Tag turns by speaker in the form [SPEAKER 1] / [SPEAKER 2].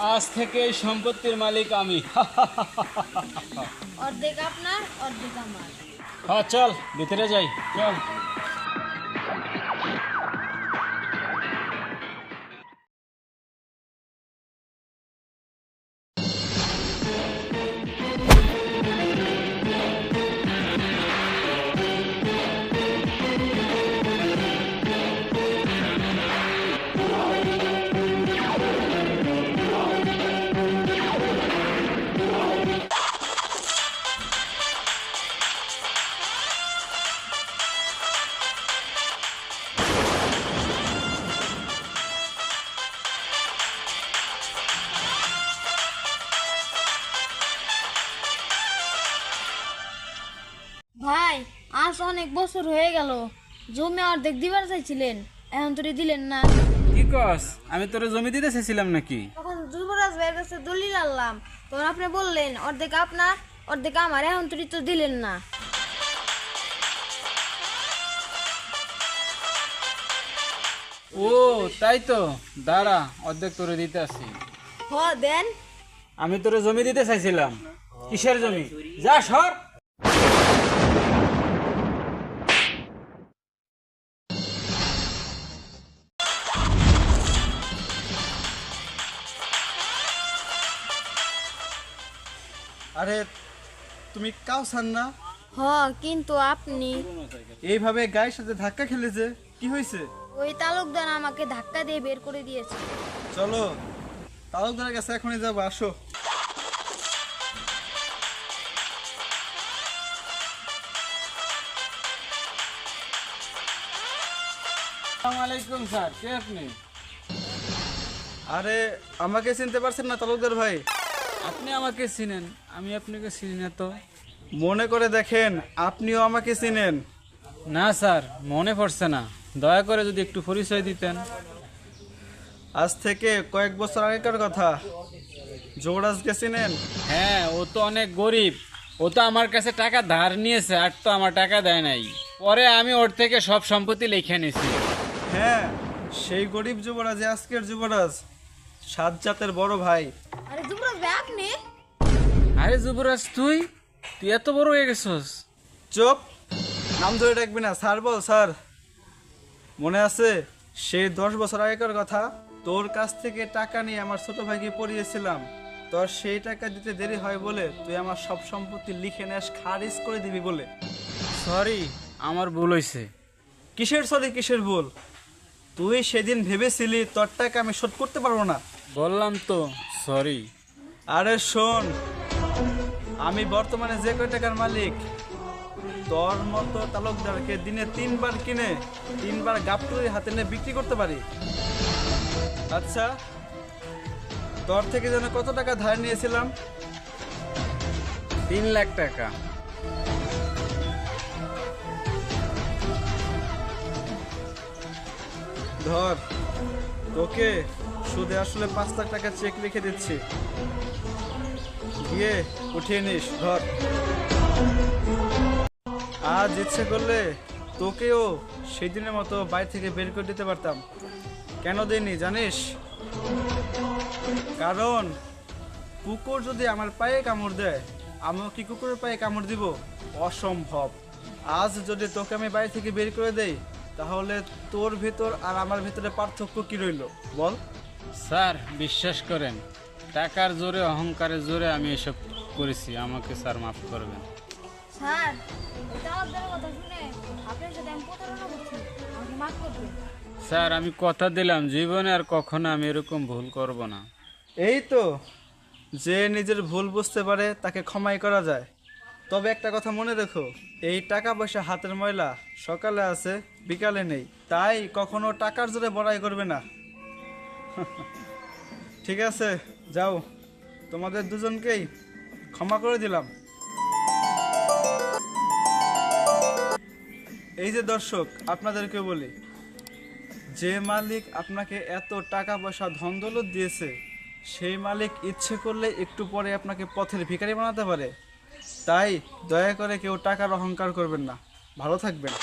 [SPEAKER 1] আজ থেকে এই সম্পত্তির মালিক আমি।
[SPEAKER 2] অর্ধেক আপনার, অর্ধেক আমার।
[SPEAKER 1] হ্যাঁ, চল ভিতরে যাই, চল।
[SPEAKER 2] ভাই, আজ অনেক বছর হয়ে গেল, জমি অর্ধেক দিবার চাইছিলেন, এখন তুই দিলেন না।
[SPEAKER 1] কি কস? আমি তোরে জমি দিতে চাইছিলাম নাকি?
[SPEAKER 2] তখন যুবরাজ ভাইয়ের কাছে দলিল আনলাম, তখন আপনি বললেন অর্ধেক আপনার, অর্ধেক আমার, এখন তুই তো দিলেন না।
[SPEAKER 1] ও তাই তো, দাঁড়া, অর্ধেক তোরে দিতে আসি।
[SPEAKER 2] দেন।
[SPEAKER 1] আমি তোরে জমি দিতে চাইছিলাম। কিসের জমি? যা সর।
[SPEAKER 3] আরে তুমি কাউসান না?
[SPEAKER 2] কিন্তু আপনি
[SPEAKER 3] এইভাবে গায়ের সাথে ধাক্কা খেলে যে কি হয়েছে?
[SPEAKER 2] ওই তালুকদার আমাকে ধাক্কা দিয়ে বের করে দিয়েছে।
[SPEAKER 3] চলো তালুকদারের কাছে এখনই যাবো, আসো।
[SPEAKER 1] আসসালামু আলাইকুম স্যার, কে আপনি?
[SPEAKER 3] আরে আমাকে চিনতে পারছেন না তালুকদার ভাই?
[SPEAKER 1] আপনি আমাকে চিনেন, আমি আপনাকে চিনি না তো।
[SPEAKER 3] মনে করে দেখেন আপনিও আমাকে চিনেন।
[SPEAKER 1] না স্যার, মনে পড়ছে না, দয়া করে যদি একটু পরিচয় দিতেন।
[SPEAKER 3] আজ থেকে কয়েক বছর আগেকার কথা। যুবরাজকে চিনেন?
[SPEAKER 1] হ্যাঁ, ও তো অনেক গরিব, ও তো আমার কাছে টাকা ধার নিয়েছে, আর তো আমার টাকা দেয় নাই। পরে আমি ওর থেকে সব সম্পত্তি লিখে নিয়েছি।
[SPEAKER 3] হ্যাঁ, সেই গরিব যুবরাজ আজকের যুবরাজ, সাজ্জাতের বড় ভাই।
[SPEAKER 2] আরে যুবরাজ ভাই, আপনি?
[SPEAKER 1] আরে যুবরাজ, তুই তুই এত বড় হয়ে গেছস?
[SPEAKER 3] চুপ, নাম ধরে ডাকবি না, স্যার বল স্যার। মনে আছে সেই 10 বছর আগেকার কথা? তোর কাছ থেকে টাকা নিয়ে আমার ছোট ভাইকে পড়িয়েছিলাম, তোর সেই টাকা দিতে দেরি হয় বলে তুই আমার সব সম্পত্তি লিখে নেস, খারিজ করে দিবি বলে।
[SPEAKER 1] সরি, আমার ভুল হয়েছে।
[SPEAKER 3] কিসের সরি, কিসের ভুল? তুই সেদিন ভেবেছিলি তোর টাকা আমি শোধ করতে পারবো না।
[SPEAKER 1] বললাম তো সরি।
[SPEAKER 3] আরে শোন, আমি বর্তমানে যে কয় টাকার মালিক, তোর মতো তালুকদারকে দিনে 3 বার কিনে 3 বার গাবটুরি হাতে নিয়ে বিক্রি করতে পারি। আচ্ছা, তোর থেকে যেন কত টাকা ধার নিয়েছিলাম?
[SPEAKER 1] 3 লাখ টাকা।
[SPEAKER 3] ধর, তোকে সুদে আসলে 5 লাখ টাকা চেক লিখে দিচ্ছি, গিয়ে উঠিয়ে নিস। ধর, আজ ইচ্ছে করলে তোকেও সেই দিনের মতো বাইরে থেকে বের করে দিতে পারতাম। কেন দেয়নি জানিস? কারণ কুকুর যদি আমার পায়ে কামড় দেয়, আমিও কি কুকুরের পায়ে কামড় দিব? অসম্ভব। আজ যদি তোকে আমি বাইরে থেকে বের করে দেই, তাহলে তোর ভেতর আর আমার ভেতরে পার্থক্য কি রইল বল?
[SPEAKER 1] স্যার বিশ্বাস করেন, টাকার জোরে, অহংকারের জোরে আমি এসব করেছি, আমাকে স্যার মাফ করবেন।
[SPEAKER 2] স্যার, ওই তালুকদারের কথা শুনে আপনার সাথে আমি প্রতারণা করছি, আমাকে মাফ করবেন।
[SPEAKER 1] স্যার আমি কথা দিলাম, জীবনে আর কখনো আমি এরকম ভুল করব না।
[SPEAKER 3] এই তো, যে নিজের ভুল বুঝতে পারে তাকে ক্ষমাই করা যায়। তবে একটা কথা মনে রেখো, এই টাকা পয়সা হাতের ময়লা, সকালে আছে বিকালে নেই, তাই কখনো টাকার জোরে বড়াই করবে না। ঠিক আছে, যাও, তোমাদের দুজনকেই ক্ষমা করে দিলাম। এই যে দর্শক, আপনাদেরকে বলি, যে মালিক আপনাকে এত টাকা পয়সা ধন দৌলত দিয়েছে, সেই মালিক ইচ্ছে করলে একটু পরে আপনাকে পথের ভিখারি বানাতে পারে। তাই দয়া করে কেউ টাকার অহংকার করবেন না। ভালো থাকবেন।